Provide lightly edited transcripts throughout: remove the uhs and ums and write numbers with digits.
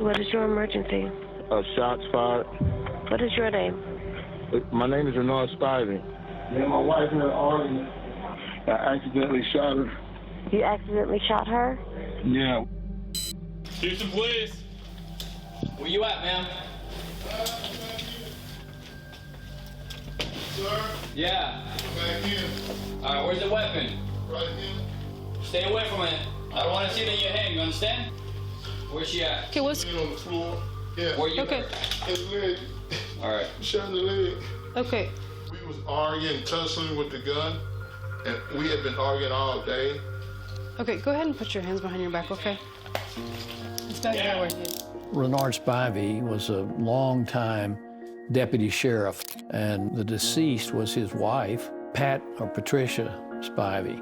What is your emergency? Shots fired. What is your name? My name is Renard Spivey. Me and my wife had an argument. I accidentally shot her. You accidentally shot her? Yeah. Houston police. Where you at, ma'am? Sir? Yeah. Back here. All right, where's the weapon? Right here. Stay away from it. I don't want to see it in your hand, you understand? Where's she at? Okay, what's... Laying on the floor. Yeah. Where you Okay. His leg. All right. Shot in the leg. Okay. We was arguing, tussling with the gun, and we had been arguing all day. Okay, go ahead and put your hands behind your back, okay? It's back there where he is. Renard Spivey was a longtime deputy sheriff, and the deceased was his wife, Patricia Spivey.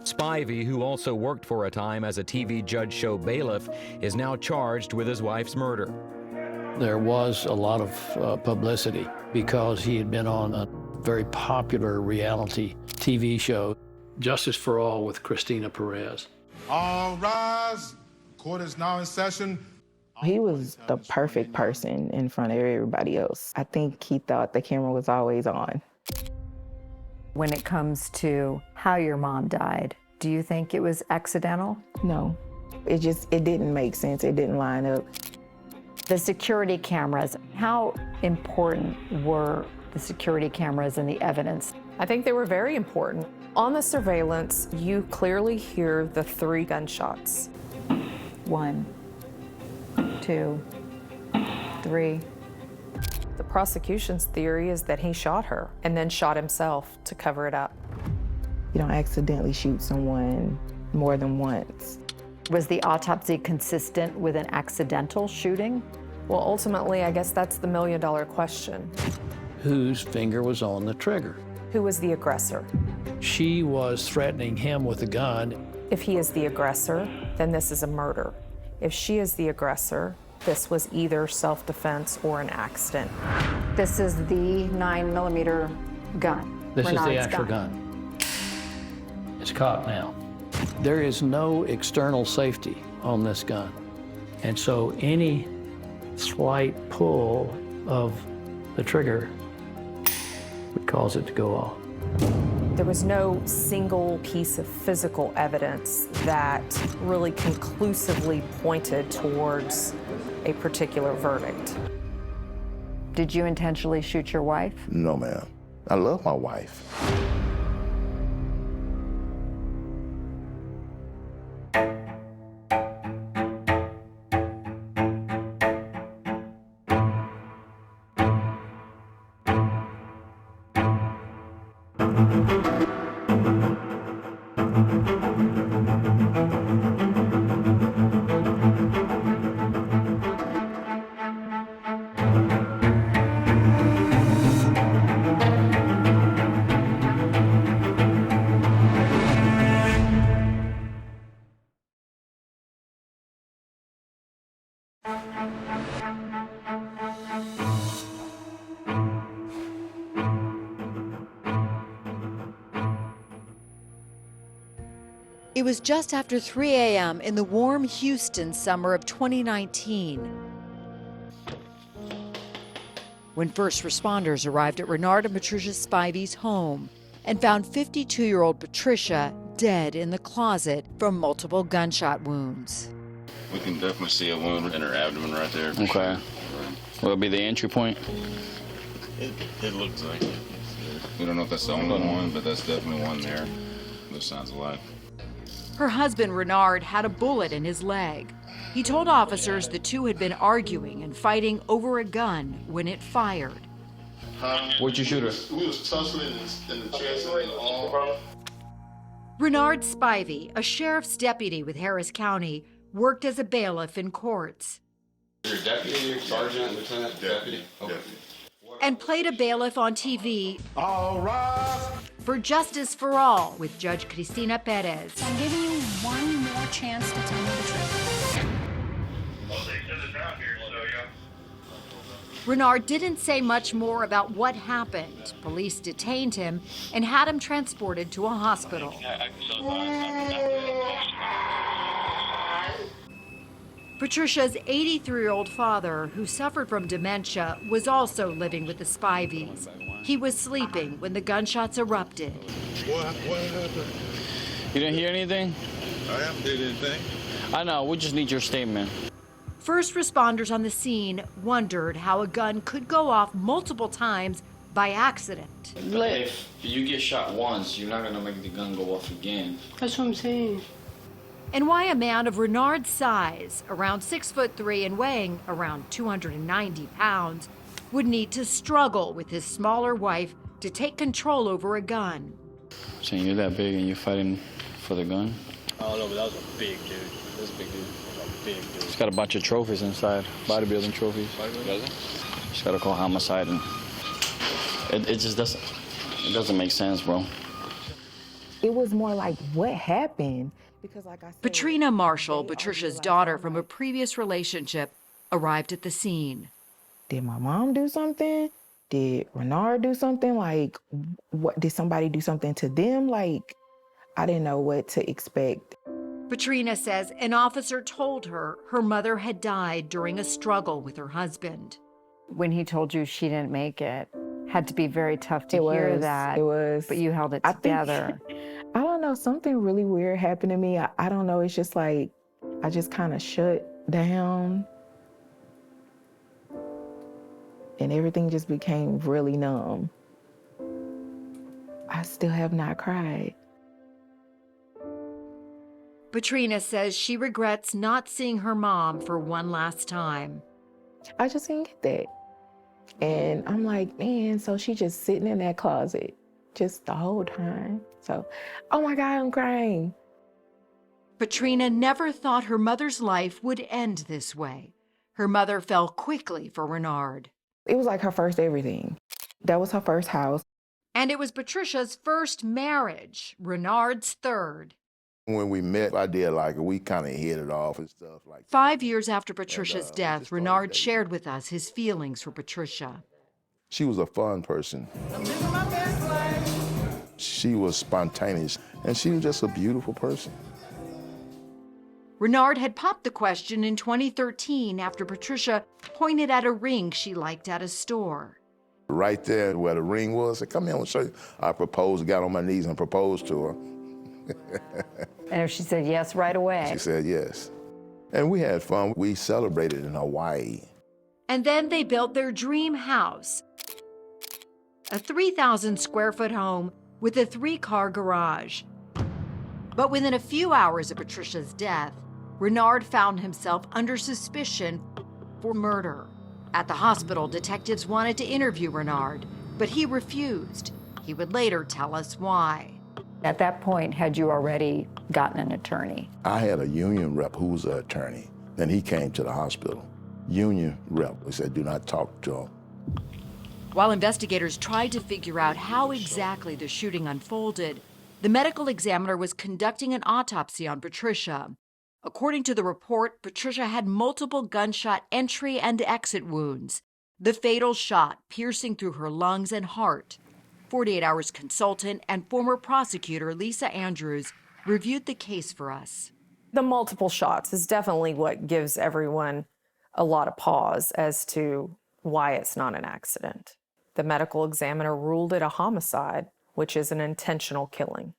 Spivey, who also worked for a time as a TV judge show bailiff, is now charged with his wife's murder. There was a lot of publicity because he had been on a very popular reality TV show, Justice for All with Christina Perez. All rise. Court is now in session. He was the perfect person in front of everybody else. I think he thought the camera was always on. When it comes to how your mom died, do you think it was accidental? No, it didn't make sense. It didn't line up. The security cameras, how important were the security cameras and the evidence? I think they were very important. On the surveillance, you clearly hear the 3 gunshots. 1, 2, 3. The prosecution's theory is that he shot her and then shot himself to cover it up. You don't accidentally shoot someone more than once. Was the autopsy consistent with an accidental shooting? Well, ultimately, I guess that's the million-dollar question. Whose finger was on the trigger? Who was the aggressor? She was threatening him with a gun. If he is the aggressor, then this is a murder. If she is the aggressor, this was either self-defense or an accident. This is the 9mm gun. This is the Renard's actual gun. It's caught now. There is no external safety on this gun. And so any slight pull of the trigger would cause it to go off. There was no single piece of physical evidence that really conclusively pointed towards a particular verdict. Did you intentionally shoot your wife? No, ma'am. I love my wife. It was just after 3 a.m. in the warm Houston summer of 2019 when first responders arrived at Renard and Patricia Spivey's home and found 52-year-old Patricia dead in the closet from multiple gunshot wounds. We can definitely see a wound in her abdomen right there. Okay. Will it be the entry point? It looks like it. We don't know if that's the only one, but that's definitely one there. Those signs of life. Her husband, Renard, had a bullet in his leg. He told officers the two had been arguing and fighting over a gun when it fired. Where'd you shoot her? We was tussling in the chest and in the arm. Renard Spivey, a sheriff's deputy with Harris County, worked as a bailiff in courts. You're a deputy, sergeant, lieutenant, deputy? Okay. And played a bailiff on TV. All rise. For Justice for All with Judge Christina Perez. I'm giving you one more chance to tell me the truth. Renard didn't say much more about what happened. Police detained him and had him transported to a hospital. Patricia's 83-year-old father, who suffered from dementia, was also living with the Spiveys. He was sleeping when the gunshots erupted. What happened? You didn't hear anything? I haven't did anything. I know, we just need your statement. First responders on the scene wondered how a gun could go off multiple times by accident. If you get shot once, you're not gonna make the gun go off again. That's what I'm saying. And why a man of Renard's size, around 6'3" and weighing around 290 pounds, would need to struggle with his smaller wife to take control over a gun. Saying you're that big and you're fighting for the gun? I don't know, but that was a big dude. That was a big dude. That was a big dude. It's got a bunch of trophies inside, bodybuilding trophies. Just gotta call homicide, and it just doesn't make sense, bro. It was more like, what happened? Because like I said, Patrina Marshall, Patricia's daughter from a previous relationship, arrived at the scene. Did my mom do something? Did Renard do something? Like, what, did somebody do something to them? Like, I didn't know what to expect. Patrina says an officer told her her mother had died during a struggle with her husband. When he told you she didn't make it, had to be very tough to hear that. It was. But you held it together. I don't know, something really weird happened to me. I don't know, it's just like, I just kind of shut down. And everything just became really numb. I still have not cried. Patrina says she regrets not seeing her mom for one last time. I just didn't get that. And I'm like, man, so she just sitting in that closet just the whole time. So, oh my God, I'm crying. Patrina never thought her mother's life would end this way. Her mother fell quickly for Renard. It was like her first everything. That was her first house. And it was Patricia's first marriage, Renard's third. When we met, I did like it. We kind of hit it off and stuff like that. 5 years after Patricia's death, Renard shared with us his feelings for Patricia. She was a fun person. She was spontaneous, and she was just a beautiful person. Renard had popped the question in 2013 after Patricia pointed at a ring she liked at a store. Right there where the ring was, I said, come here, I want to show you. I proposed, got on my knees and proposed to her. And she said yes right away. She said yes. And we had fun. We celebrated in Hawaii. And then they built their dream house, a 3,000 square foot home with a 3-car garage. But within a few hours of Patricia's death, Renard found himself under suspicion for murder. At the hospital, detectives wanted to interview Renard, but he refused. He would later tell us why. At that point, had you already gotten an attorney? I had a union rep who was an attorney. Then he came to the hospital. Union rep, we said, do not talk to him. While investigators tried to figure out how exactly the shooting unfolded, the medical examiner was conducting an autopsy on Patricia. According to the report, Patricia had multiple gunshot entry and exit wounds, the fatal shot piercing through her lungs and heart. 48 Hours consultant and former prosecutor Lisa Andrews reviewed the case for us. The multiple shots is definitely what gives everyone a lot of pause as to why it's not an accident. The medical examiner ruled it a homicide, which is an intentional killing.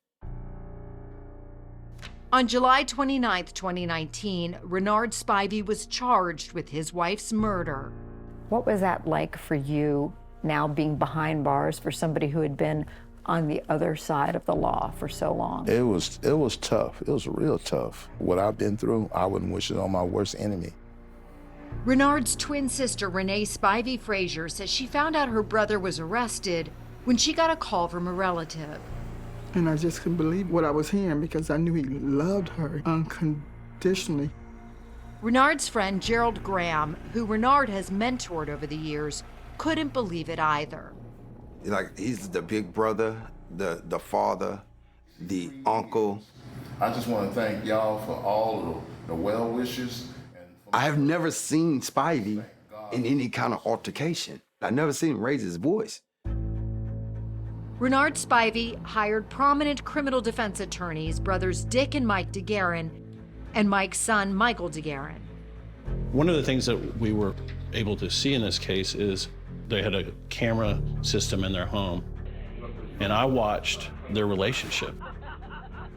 On July 29, 2019, Renard Spivey was charged with his wife's murder. What was that like for you, now being behind bars for somebody who had been on the other side of the law for so long? It was tough. It was real tough. What I've been through, I wouldn't wish it on my worst enemy. Renard's twin sister, Renee Spivey Frazier, says she found out her brother was arrested when she got a call from a relative. And I just couldn't believe what I was hearing because I knew he loved her unconditionally. Renard's friend, Gerald Graham, who Renard has mentored over the years, couldn't believe it either. Like, he's the big brother, the father, the uncle. I just want to thank y'all for all of the well wishes. I have never seen Spivey in any kind of altercation. I've never seen him raise his voice. Renard Spivey hired prominent criminal defense attorneys, brothers Dick and Mike DeGuerin, and Mike's son, Michael DeGuerin. One of the things that we were able to see in this case is they had a camera system in their home, and I watched their relationship.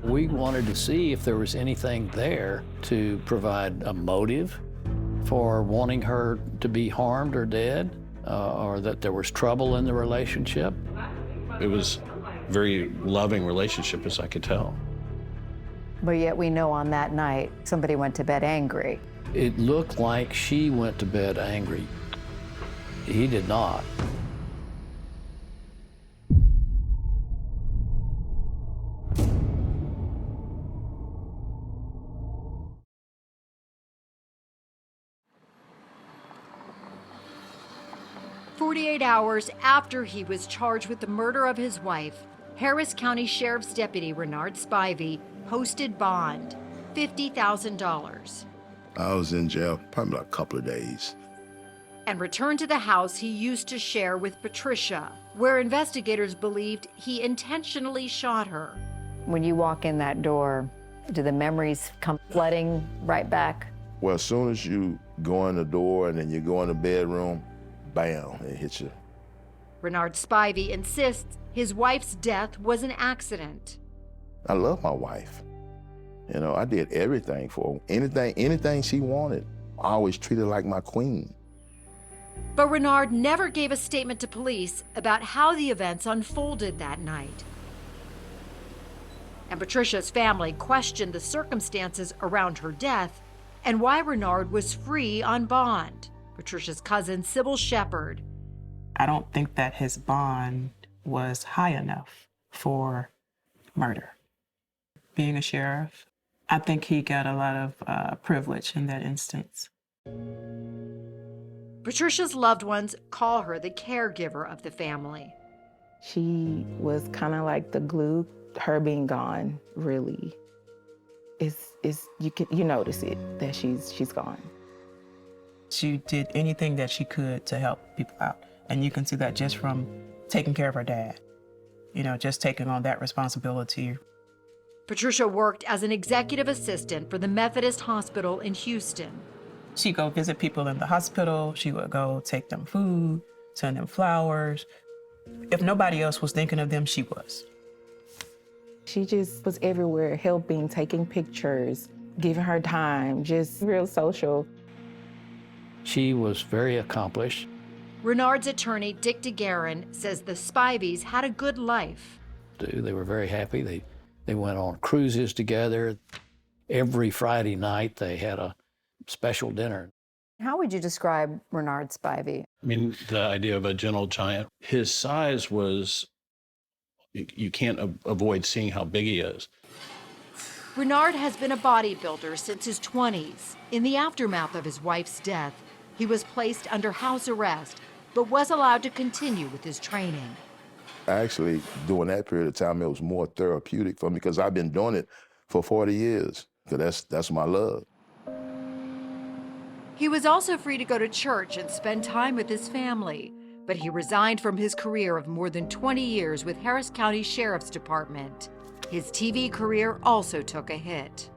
We wanted to see if there was anything there to provide a motive for wanting her to be harmed or dead, or that there was trouble in the relationship. It was a very loving relationship, as I could tell. But yet we know on that night, somebody went to bed angry. It looked like she went to bed angry. He did not. Hours after he was charged with the murder of his wife, Harris County Sheriff's Deputy Renard Spivey posted bond, $50,000. I was in jail probably a couple of days. And returned to the house he used to share with Patricia, where investigators believed he intentionally shot her. When you walk in that door, do the memories come flooding right back? Well, as soon as you go in the door and then you go in the bedroom, bam, it hits you. Renard Spivey insists his wife's death was an accident. I love my wife. You know, I did everything for her. Anything she wanted. I always treated her like my queen. But Renard never gave a statement to police about how the events unfolded that night. And Patricia's family questioned the circumstances around her death and why Renard was free on bond. Patricia's cousin, Sybil Shepard. I don't think that his bond was high enough for murder. Being a sheriff, I think he got a lot of privilege in that instance. Patricia's loved ones call her the caregiver of the family. She was kind of like the glue. Her being gone, really, you notice it that she's gone. She did anything that she could to help people out. And you can see that just from taking care of her dad, just taking on that responsibility. Patricia worked as an executive assistant for the Methodist Hospital in Houston. She'd go visit people in the hospital. She would go take them food, send them flowers. If nobody else was thinking of them, she was. She just was everywhere, helping, taking pictures, giving her time, just real social. She was very accomplished. Renard's attorney, Dick DeGuerin, says the Spiveys had a good life. They were very happy. They went on cruises together. Every Friday night, they had a special dinner. How would you describe Renard Spivey? I mean, the idea of a gentle giant. His size was, you can't avoid seeing how big he is. Renard has been a bodybuilder since his 20s. In the aftermath of his wife's death, he was placed under house arrest, but was allowed to continue with his training. Actually, during that period of time, it was more therapeutic for me because I've been doing it for 40 years, because that's my love. He was also free to go to church and spend time with his family, but he resigned from his career of more than 20 years with Harris County Sheriff's Department. His TV career also took a hit.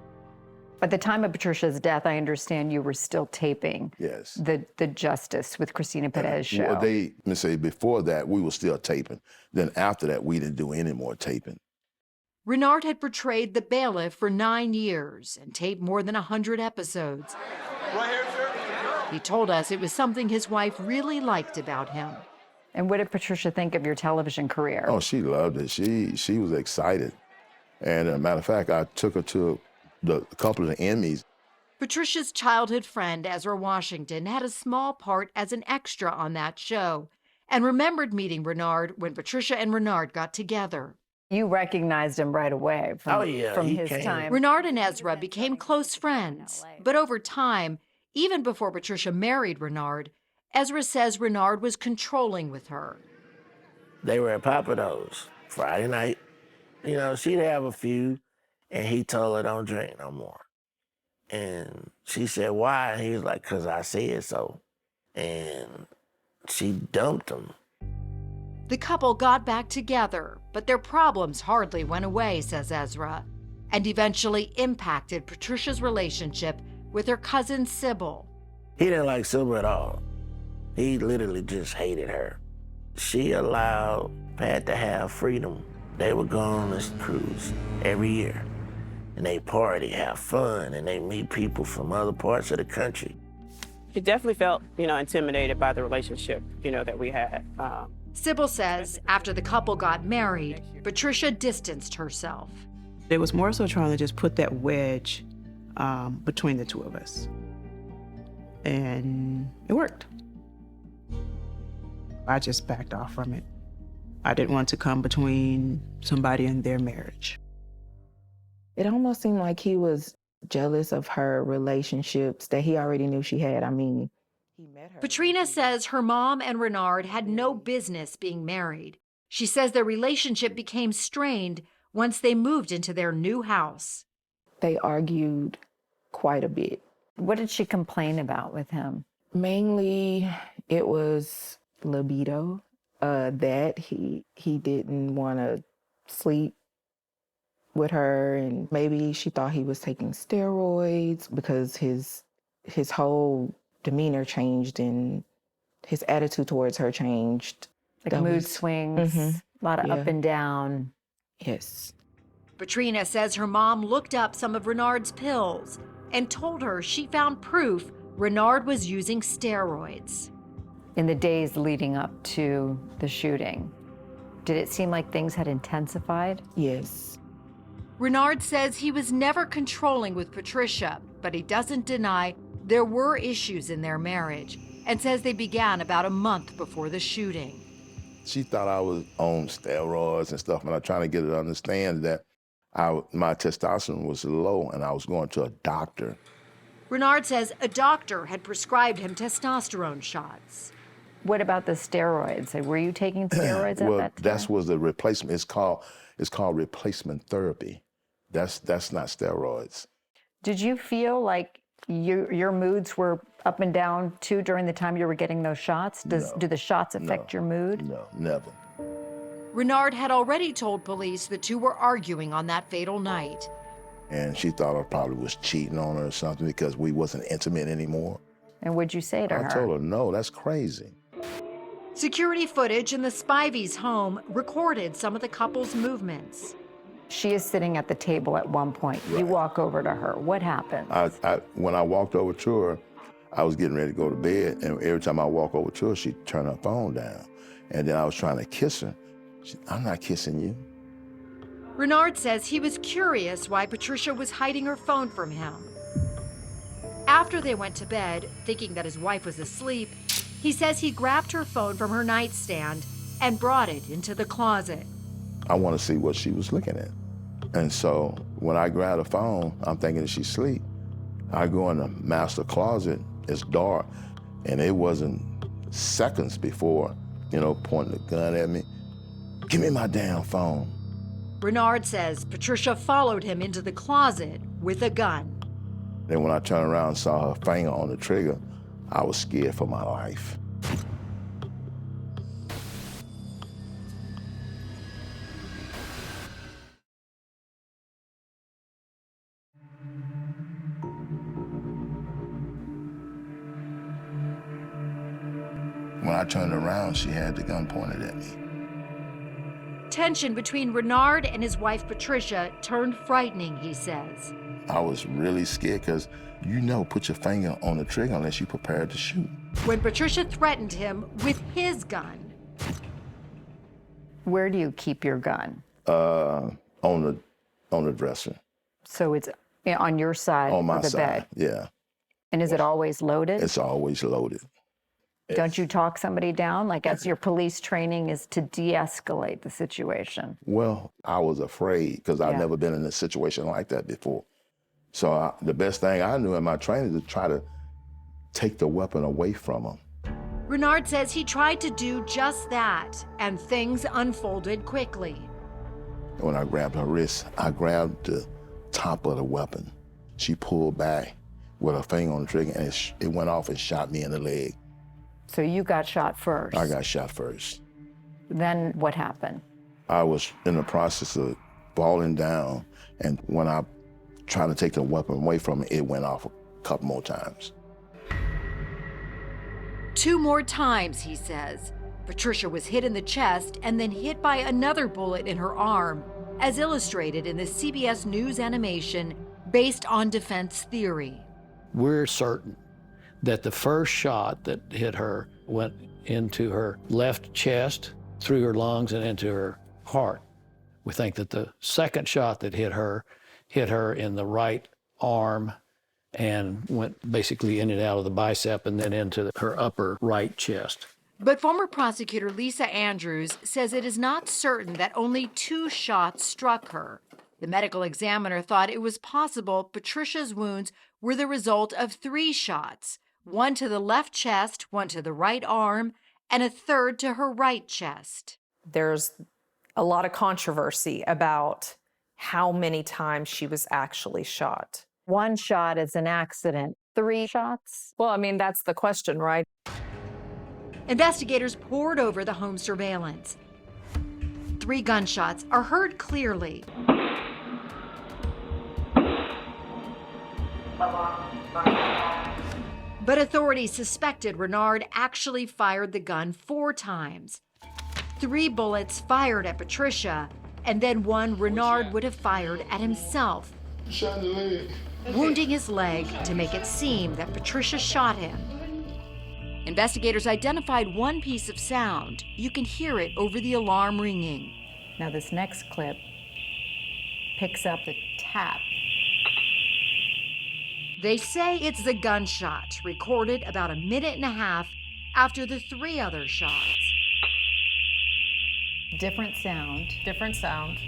At the time of Patricia's death, I understand you were still taping. Yes. The Justice with Christina Perez show. Well, let me say, before that, we were still taping. Then after that, we didn't do any more taping. Renard had portrayed the bailiff for 9 years and taped more than 100 episodes. Right here, sir. He told us it was something his wife really liked about him. And what did Patricia think of your television career? Oh, she loved it. She was excited. And as a matter of fact, I took her to a couple of the Emmys. Patricia's childhood friend, Ezra Washington, had a small part as an extra on that show and remembered meeting Renard when Patricia and Renard got together. You recognized him right away from his time. Renard and Ezra became close friends, but over time, even before Patricia married Renard, Ezra says Renard was controlling with her. They were at Papado's Friday night. She'd have a few, and he told her, don't drink no more. And she said, why? And he was like, 'cause I said so. And she dumped him. The couple got back together, but their problems hardly went away, says Ezra, and eventually impacted Patricia's relationship with her cousin Sybil. He didn't like Silver at all. He literally just hated her. She allowed Pat to have freedom. They would go on this cruise every year, and they party, have fun, and they meet people from other parts of the country. He definitely felt, intimidated by the relationship, that we had. Sybil says after the couple got married, Patricia distanced herself. It was more so trying to just put that wedge between the two of us. And it worked. I just backed off from it. I didn't want to come between somebody and their marriage. It almost seemed like he was jealous of her relationships that he already knew she had. I mean, he met her. Patrina says her mom and Renard had no business being married. She says their relationship became strained once they moved into their new house. They argued quite a bit. What did she complain about with him? Mainly, it was libido, that he didn't want to sleep with her, and maybe she thought he was taking steroids because his whole demeanor changed and his attitude towards her changed. Like mood swings, a lot of up and down. Yes. Patrina says her mom looked up some of Renard's pills and told her she found proof Renard was using steroids. In the days leading up to the shooting, did it seem like things had intensified? Yes. Renard says he was never controlling with Patricia, but he doesn't deny there were issues in their marriage and says they began about a month before the shooting. She thought I was on steroids and stuff, and I'm trying to get her to understand that my testosterone was low and I was going to a doctor. Renard says a doctor had prescribed him testosterone shots. What about the steroids? Were you taking steroids at that time? That was the replacement. It's called replacement therapy. That's not steroids. Did you feel like your moods were up and down too during the time you were getting those shots? Do the shots affect your mood? No, never. Renard had already told police the two were arguing on that fatal night. And she thought I probably was cheating on her or something because we wasn't intimate anymore. And what'd you say to her? I told her, no, that's crazy. Security footage in the Spivey's home recorded some of the couple's movements. She is sitting at the table at one point. Right. You walk over to her. What happened? When I walked over to her, I was getting ready to go to bed, and every time I walk over to her, she'd turn her phone down. And then I was trying to kiss her. I'm not kissing you. Renard says he was curious why Patricia was hiding her phone from him. After they went to bed, thinking that his wife was asleep, he says he grabbed her phone from her nightstand and brought it into the closet. I want to see what she was looking at. And so when I grab the phone, I'm thinking that she's asleep. I go in the master closet, it's dark, and it wasn't seconds before, pointing the gun at me. Give me my damn phone. Renard says Patricia followed him into the closet with a gun. Then when I turned around and saw her finger on the trigger, I was scared for my life. When I turned around, she had the gun pointed at me. Tension between Renard and his wife Patricia turned frightening, he says. I was really scared because put your finger on the trigger unless you're prepared to shoot. When Patricia threatened him with his gun. Where do you keep your gun? On the dresser. So it's on your side on my of the side, bed? Yeah. And is it always loaded? It's always loaded. Don't you talk somebody down? Like, as your police training is to de-escalate the situation. Well, I was afraid because I've never been in a situation like that before. So the best thing I knew in my training is to try to take the weapon away from him. Renard says he tried to do just that, and things unfolded quickly. When I grabbed her wrist, I grabbed the top of the weapon. She pulled back with her finger on the trigger, and it went off and shot me in the leg. So you got shot first? I got shot first. Then what happened? I was in the process of falling down, and when I tried to take the weapon away from me, it went off a couple more times. 2 more times, he says. Patricia was hit in the chest and then hit by another bullet in her arm, as illustrated in the CBS News animation based on defense theory. We're certain that the first shot that hit her went into her left chest, through her lungs, and into her heart. We think that the second shot that hit her in the right arm and went basically in and out of the bicep and then into her upper right chest. But former prosecutor Lisa Andrews says it is not certain that only 2 shots struck her. The medical examiner thought it was possible Patricia's wounds were the result of 3 shots, 1 to the left chest, 1 to the right arm, and a 3rd to her right chest. There's a lot of controversy about how many times she was actually shot. 1 shot is an accident. 3 shots? Well, I mean, that's the question, right? Investigators pored over the home surveillance. 3 gunshots are heard clearly. But authorities suspected Renard actually fired the gun 4 times. 3 bullets fired at Patricia, and then 1 Renard would have fired at himself, wounding his leg to make it seem that Patricia shot him. Investigators identified 1 piece of sound. You can hear it over the alarm ringing. Now this next clip picks up the tap. They say it's the gunshot, recorded about 1.5 minutes after the 3 other shots. Different sound. Different sound.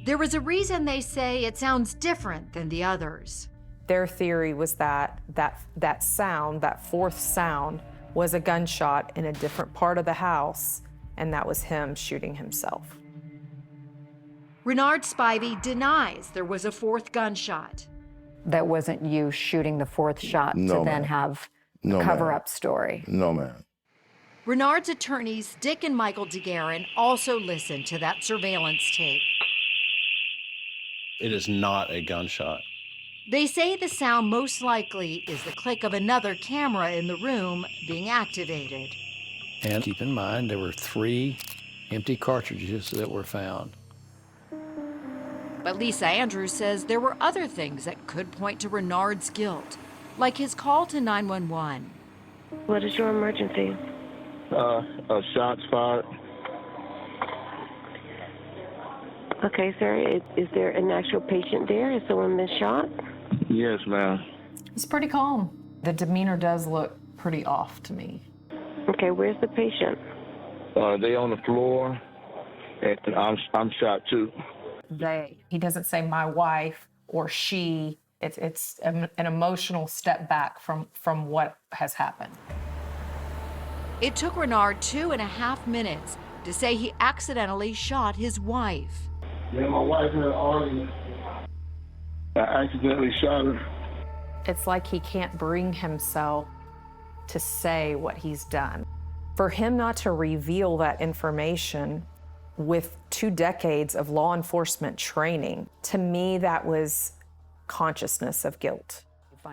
There is a reason they say it sounds different than the others. Their theory was that sound, that 4th sound, was a gunshot in a different part of the house, and that was him shooting himself. Renard Spivey denies there was a 4th gunshot. That wasn't you shooting the 4th shot to then have a cover-up story? No, ma'am. Renard's attorneys, Dick and Michael DeGuerin, also listened to that surveillance tape. It is not a gunshot. They say the sound most likely is the click of another camera in the room being activated. And keep in mind, there were 3 empty cartridges that were found. But Lisa Andrews says there were other things that could point to Renard's guilt, like his call to 911. What is your emergency? Shots fired. Okay, sir. Is there an actual patient there? Has someone been shot? Yes, ma'am. He's pretty calm. The demeanor does look pretty off to me. Okay, where's the patient? They on the floor, and I'm shot too. He doesn't say my wife or she. It's an emotional step back from what has happened. It took Renard 2.5 minutes to say he accidentally shot his wife. Yeah, my wife had an argument. I accidentally shot her. It's like he can't bring himself to say what he's done. For him not to reveal that information with 2 decades of law enforcement training, to me, that was consciousness of guilt.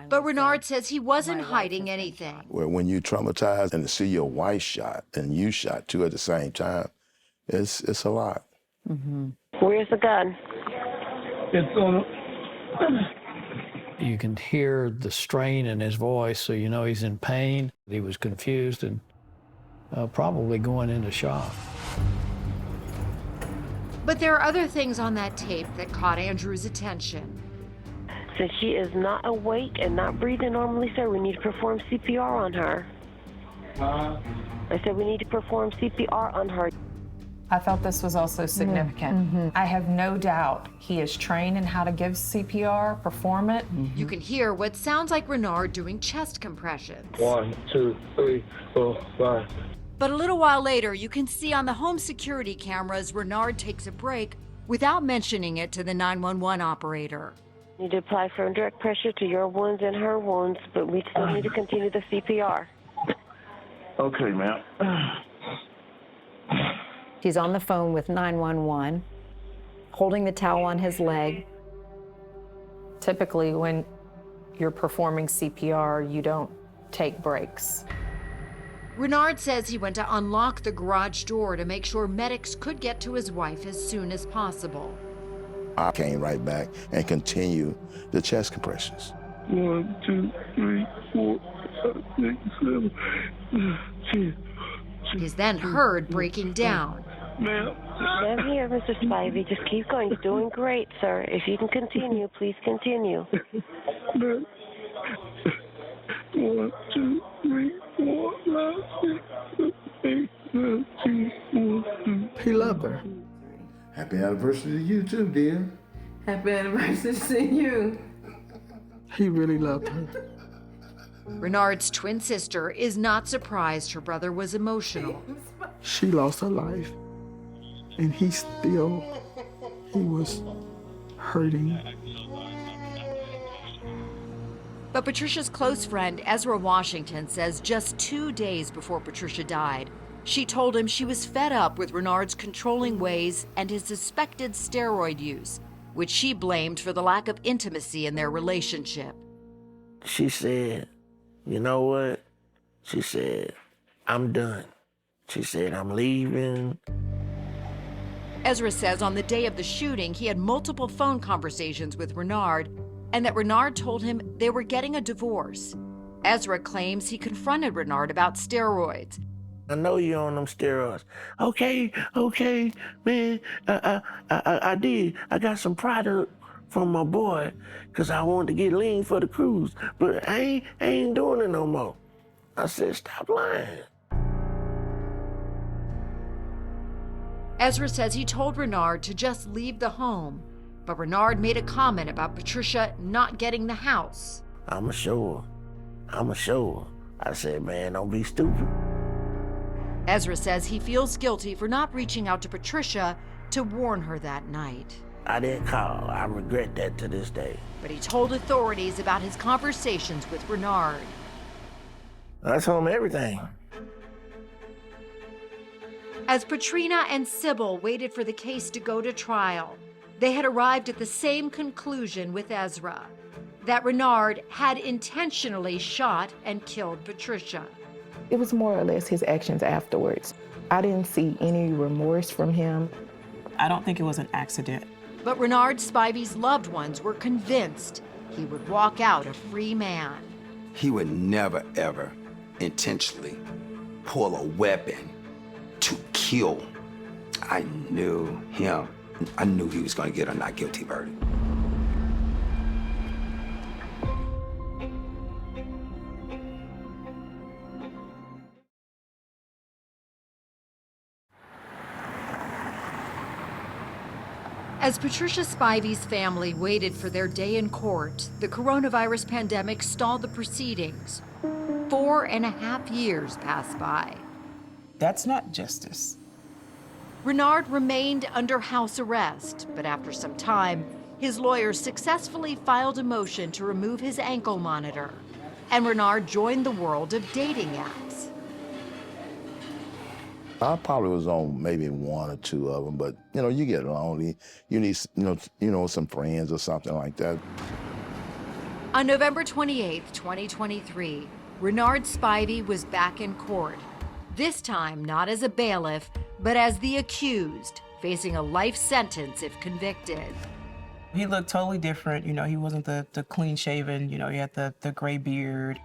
But Renard says he wasn't hiding anything. When you traumatized and to see your wife shot and you shot 2 at the same time, it's a lot. Mm-hmm. Where's the gun? It's on. You can hear the strain in his voice, so you know he's in pain. He was confused and probably going into shock. But there are other things on that tape that caught Andrew's attention. Since she is not awake and not breathing normally, sir, we need to perform CPR on her. I said we need to perform CPR on her. I thought this was also significant. Mm-hmm. I have no doubt he is trained in how to give CPR, perform it. Mm-hmm. You can hear what sounds like Renard doing chest compressions. 1, 2, 3, 4, 5. But a little while later, you can see on the home security cameras Renard takes a break without mentioning it to the 911 operator. We need to apply firm direct pressure to your wounds and her wounds, but we still need to continue the CPR. Okay, ma'am. He's on the phone with 911, holding the towel on his leg. Typically, when you're performing CPR, you don't take breaks. Renard says he went to unlock the garage door to make sure medics could get to his wife as soon as possible. I came right back and continued the chest compressions. 1, 2, 3, 4, 5, 6, 7, 10. He's then heard breaking down. Ma'am. I'm here, Mr. Spivey. Just keep going. You're doing great, sir. If you can continue, please continue. 1, 2, 3, 4, 5, 6, 7, 8, 9, 10, 1, 2. He loved her. Happy anniversary to you too, dear. Happy anniversary to you. He really loved her. Renard's twin sister is not surprised her brother was emotional. She lost her life, and he was hurting. But Patricia's close friend, Ezra Washington, says just 2 days before Patricia died, she told him she was fed up with Renard's controlling ways and his suspected steroid use, which she blamed for the lack of intimacy in their relationship. She said, you know what? She said, I'm done. She said, I'm leaving. Ezra says on the day of the shooting, he had multiple phone conversations with Renard, and that Renard told him they were getting a divorce. Ezra claims he confronted Renard about steroids. I know you're on them steroids. Okay, man, I did. I got some product from my boy because I wanted to get lean for the cruise, but I ain't doing it no more. I said, stop lying. Ezra says he told Renard to just leave the home, but Renard made a comment about Patricia not getting the house. I'ma show her. I said, man, don't be stupid. Ezra says he feels guilty for not reaching out to Patricia to warn her that night. I didn't call. I regret that to this day. But he told authorities about his conversations with Renard. I told him everything. As Patrina and Sybil waited for the case to go to trial, they had arrived at the same conclusion with Ezra, that Renard had intentionally shot and killed Patricia. It was more or less his actions afterwards. I didn't see any remorse from him. I don't think it was an accident. But Renard Spivey's loved ones were convinced he would walk out a free man. He would never, ever intentionally pull a weapon to kill. I knew him. I knew he was going to get a not guilty verdict. As Patricia Spivey's family waited for their day in court, the coronavirus pandemic stalled the proceedings. 4.5 years passed by. That's not justice. Renard remained under house arrest, but after some time, his lawyers successfully filed a motion to remove his ankle monitor, and Renard joined the world of dating apps. I probably was on maybe 1 or 2 of them, but you get lonely. You need, some friends or something like that. On November 28, 2023, Renard Spivey was back in court, this time not as a bailiff, but as the accused, facing a life sentence if convicted. He looked totally different. He wasn't the clean-shaven, he had the gray beard.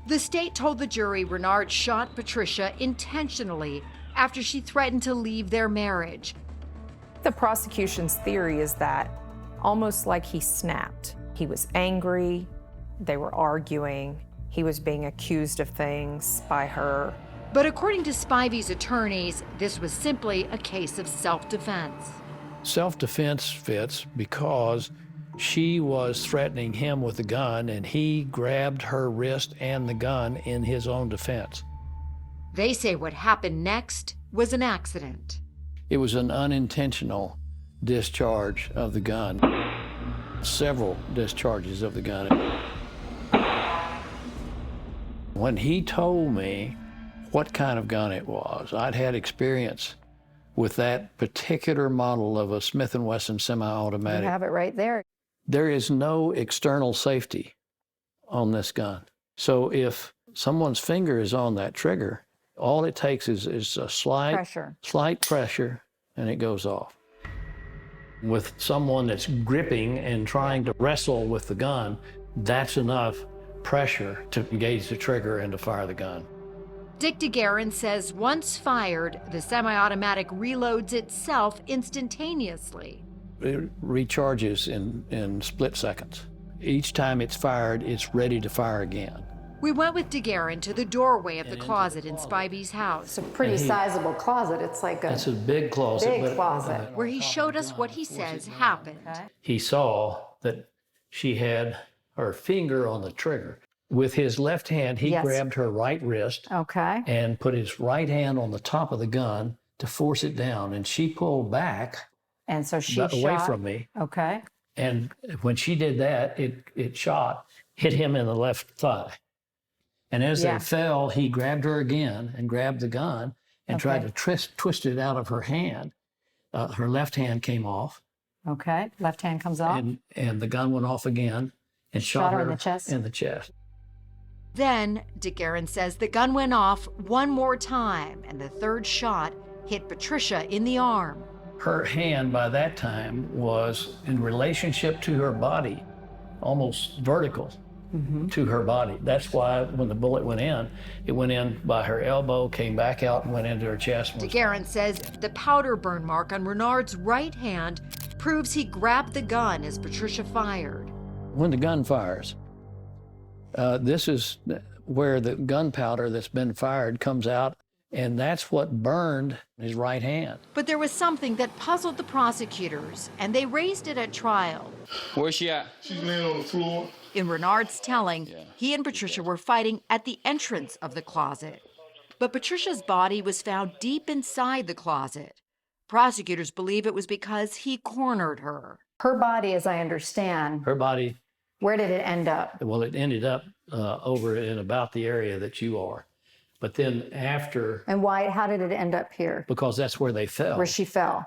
The state told the jury Renard shot Patricia intentionally after she threatened to leave their marriage. The prosecution's theory is that almost like he snapped. He was angry, they were arguing, he was being accused of things by her. But according to Spivey's attorneys, this was simply a case of self-defense. Self-defense fits because she was threatening him with a gun and he grabbed her wrist and the gun in his own defense. They say what happened next was an accident. It was an unintentional discharge of the gun. Several discharges of the gun. When he told me what kind of gun it was, I'd had experience with that particular model of a Smith & Wesson semi-automatic. You have it right there. There is no external safety on this gun. So if someone's finger is on that trigger All it takes is a slight pressure, and it goes off. With someone that's gripping and trying to wrestle with the gun, that's enough pressure to engage the trigger and to fire the gun. Dick DeGuerin says once fired, the semi-automatic reloads itself instantaneously. It recharges in split seconds. Each time it's fired, it's ready to fire again. We went with DeGuerin to the doorway of the closet in Spivey's house. It's a pretty sizable closet. It's like a... It's a big closet. Big closet. Where he showed us what he says happened. He saw that she had her finger on the trigger. With his left hand, he grabbed her right wrist and put his right hand on the top of the gun to force it down. And she pulled back and so she away from me. Okay. And when she did that, it shot, hit him in the left thigh. And as they fell, he grabbed her again and grabbed the gun and tried to twist it out of her hand. Her left hand came off. Okay, left hand comes off. And the gun went off again and shot her in the chest. In the chest. Then, DeGuerin says the gun went off one more time, and the third shot hit Patricia in the arm. Her hand by that time was in relationship to her body, almost vertical to her body. That's why when the bullet went in, it went in by her elbow, came back out and went into her chest. DeGuerin says the powder burn mark on Renard's right hand proves he grabbed the gun as Patricia fired. When the gun fires, this is where the gunpowder that's been fired comes out, and that's what burned his right hand. But there was something that puzzled the prosecutors, and they raised it at trial. Where's she at? She's laying on the floor. In Renard's telling, he and Patricia were fighting at the entrance of the closet. But Patricia's body was found deep inside the closet. Prosecutors believe it was because he cornered her. Her body, as I understand. Her body. Where did it end up? Well, it ended up over in about the area that you are. But then after... And why? How did it end up here? Because that's where they fell. Where she fell.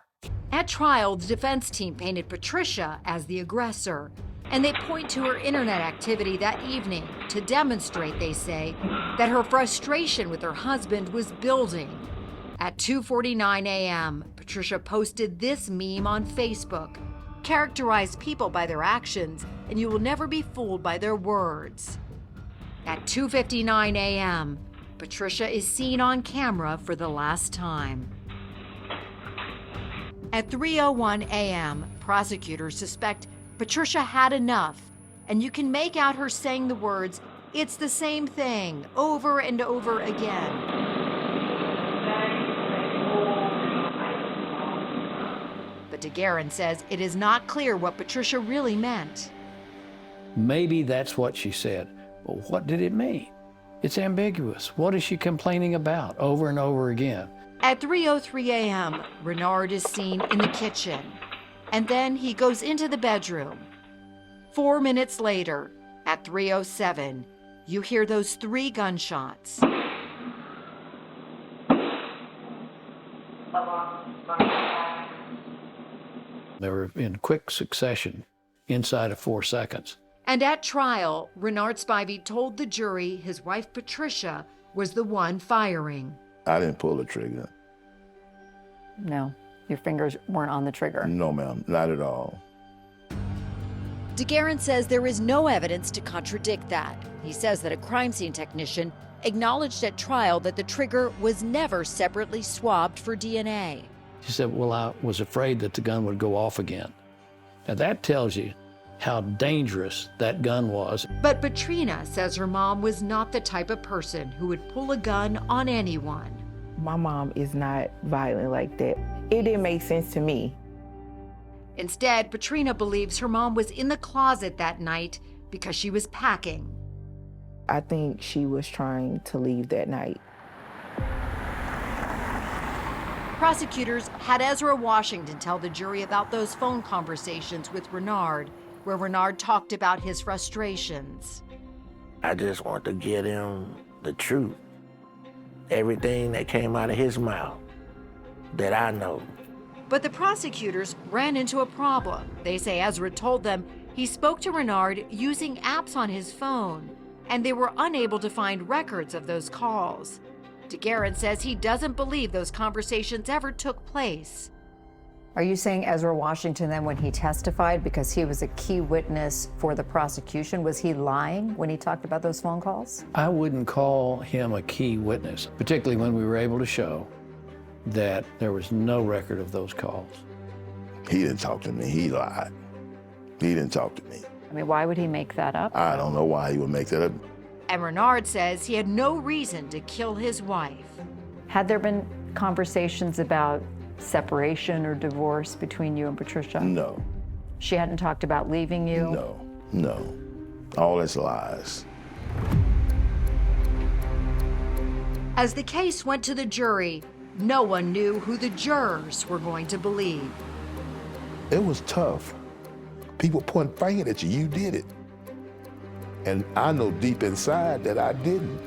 At trial, the defense team painted Patricia as the aggressor. And they point to her internet activity that evening to demonstrate, they say, that her frustration with her husband was building. At 2:49 a.m., Patricia posted this meme on Facebook. Characterize people by their actions, and you will never be fooled by their words. At 2:59 a.m., Patricia is seen on camera for the last time. At 3:01 a.m., prosecutors suspect Patricia had enough, and you can make out her saying the words, "It's the same thing," over and over again. But DeGuerin says it is not clear what Patricia really meant. Maybe that's what she said, but what did it mean? It's ambiguous. What is she complaining about over and over again? At 3:03 a.m., Renard is seen in the kitchen, and then he goes into the bedroom. 4 minutes later, at 3:07, you hear those 3 gunshots. They were in quick succession, inside of 4 seconds. And at trial, Renard Spivey told the jury his wife Patricia was the one firing. I didn't pull the trigger. No, your fingers weren't on the trigger. No, ma'am, not at all. DeGuerin says there is no evidence to contradict that. He says that a crime scene technician acknowledged at trial that the trigger was never separately swabbed for DNA. She said, well, I was afraid that the gun would go off again. Now that tells you how dangerous that gun was. But Patrina says her mom was not the type of person who would pull a gun on anyone. My mom is not violent like that. It didn't make sense to me. Instead, Patrina believes her mom was in the closet that night because she was packing. I think she was trying to leave that night. Prosecutors had Ezra Washington tell the jury about those phone conversations with Renard, where Renard talked about his frustrations. I just want to get him the truth. Everything that came out of his mouth that I know. But the prosecutors ran into a problem. They say Ezra told them he spoke to Renard using apps on his phone, and they were unable to find records of those calls. DeGuerin says he doesn't believe those conversations ever took place. Are you saying Ezra Washington then, when he testified, because he was a key witness for the prosecution, was he lying when he talked about those phone calls? I wouldn't call him a key witness, particularly when we were able to show that there was no record of those calls. He didn't talk to me. He lied. He didn't talk to me. I mean, why would he make that up? I don't know why he would make that up. And Renard says he had no reason to kill his wife. Had there been conversations about separation or divorce between you and Patricia? No. She hadn't talked about leaving you? No. All that's lies. As the case went to the jury, no one knew who the jurors were going to believe. It was tough. People pointing fingers at you. You did it. And I know deep inside that I didn't.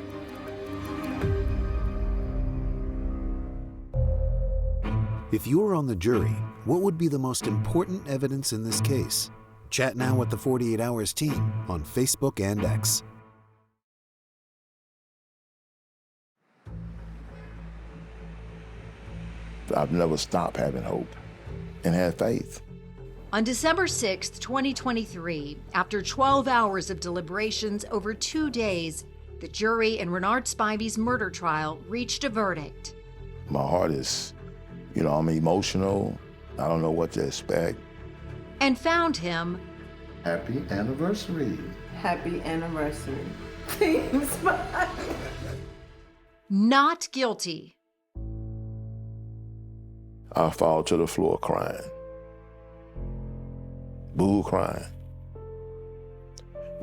If you were on the jury, what would be the most important evidence in this case? Chat now with the 48 Hours team on Facebook and X. I've never stopped having hope and had faith. On December 6, 2023, after 12 hours of deliberations over 2 days, the jury in Renard Spivey's murder trial reached a verdict. My heart is, I'm emotional. I don't know what to expect. And found him Happy anniversary. Happy anniversary. Team Spivey. not guilty. I fall to the floor crying. Boo crying.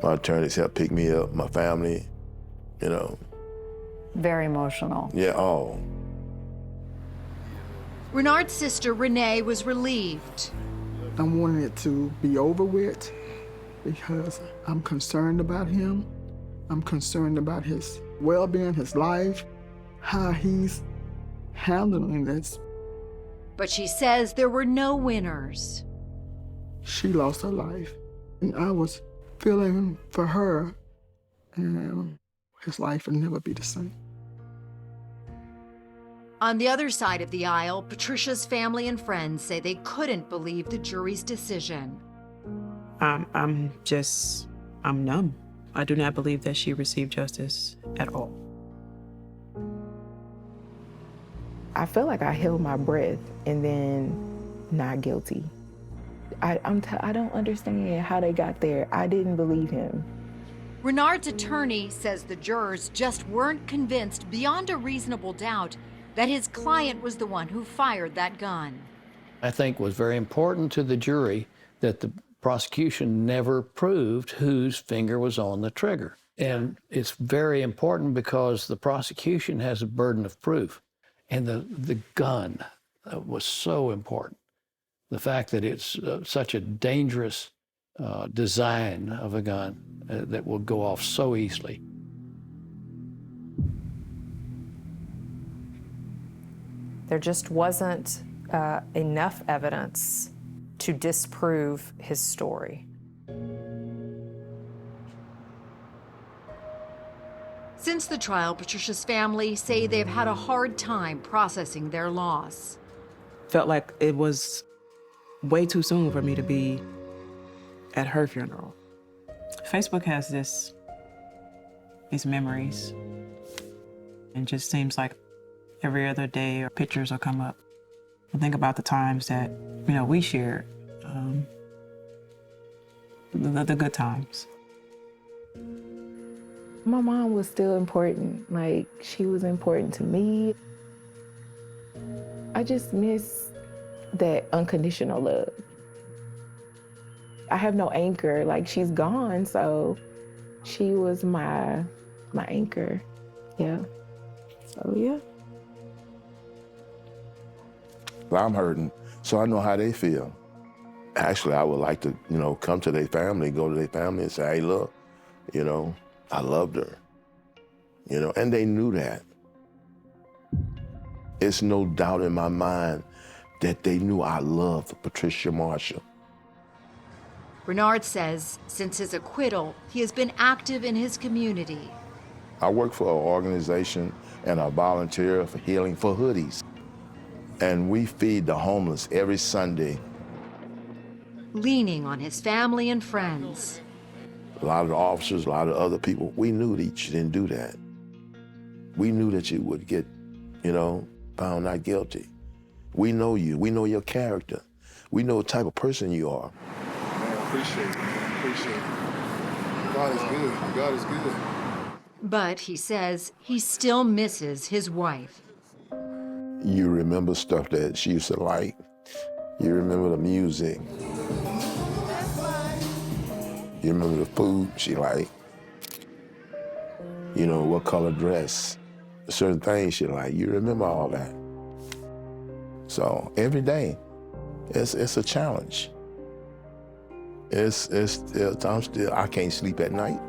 My attorneys helped pick me up, my family, Very emotional. Yeah, all. Renard's sister, Renee, was relieved. I wanted it to be over with because I'm concerned about him. I'm concerned about his well-being, his life, how he's handling this. But she says there were no winners. She lost her life, and I was feeling for her, and his life would never be the same. On the other side of the aisle, Patricia's family and friends say they couldn't believe the jury's decision. I'm numb. I do not believe that she received justice at all. I feel like I held my breath and then not guilty. I don't understand how they got there. I didn't believe him. Renard's attorney says the jurors just weren't convinced beyond a reasonable doubt that his client was the one who fired that gun. I think was very important to the jury that the prosecution never proved whose finger was on the trigger. And it's very important because the prosecution has a burden of proof. And the gun was so important. The fact that it's such a dangerous design of a gun that will go off so easily. There just wasn't enough evidence to disprove his story. Since the trial, Patricia's family say they've had a hard time processing their loss. Felt like it was way too soon for me to be at her funeral. Facebook has these memories. It just seems like every other day pictures will come up. I think about the times that, we shared, the good times. My mom was still important. Like, she was important to me. I just miss that unconditional love. I have no anchor. Like, she's gone, so she was my anchor. Yeah. So, yeah. I'm hurting, so I know how they feel. Actually, I would like to, come to their family, go to their family and say, hey, look, I loved her, and they knew that. It's no doubt in my mind that they knew I loved Patricia Marshall. Renard says since his acquittal, he has been active in his community. I work for an organization and a volunteer for Healing for Hoodies. And we feed the homeless every Sunday. Leaning on his family and friends. A lot of the officers, a lot of other people, we knew that you didn't do that. We knew that you would get, found not guilty. We know you. We know your character. We know what type of person you are. Man, I appreciate it. I appreciate it. God is good. God is good. But he says he still misses his wife. You remember stuff that she used to like. You remember the music. You remember the food she liked. What color dress. Certain things she liked. You remember all that. So every day, it's a challenge. I can't sleep at night.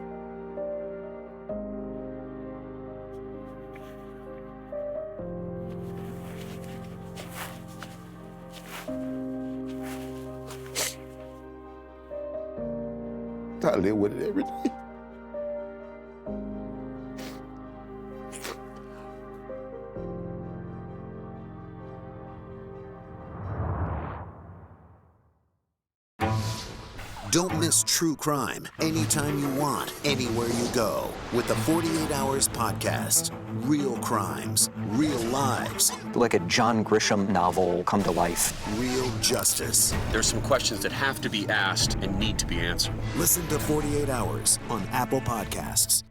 I live with it every day. Don't miss true crime anytime you want, anywhere you go with the 48 Hours Podcast. Real crimes, real lives. Like a John Grisham novel come to life. Real justice. There's some questions that have to be asked and need to be answered. Listen to 48 Hours on Apple Podcasts.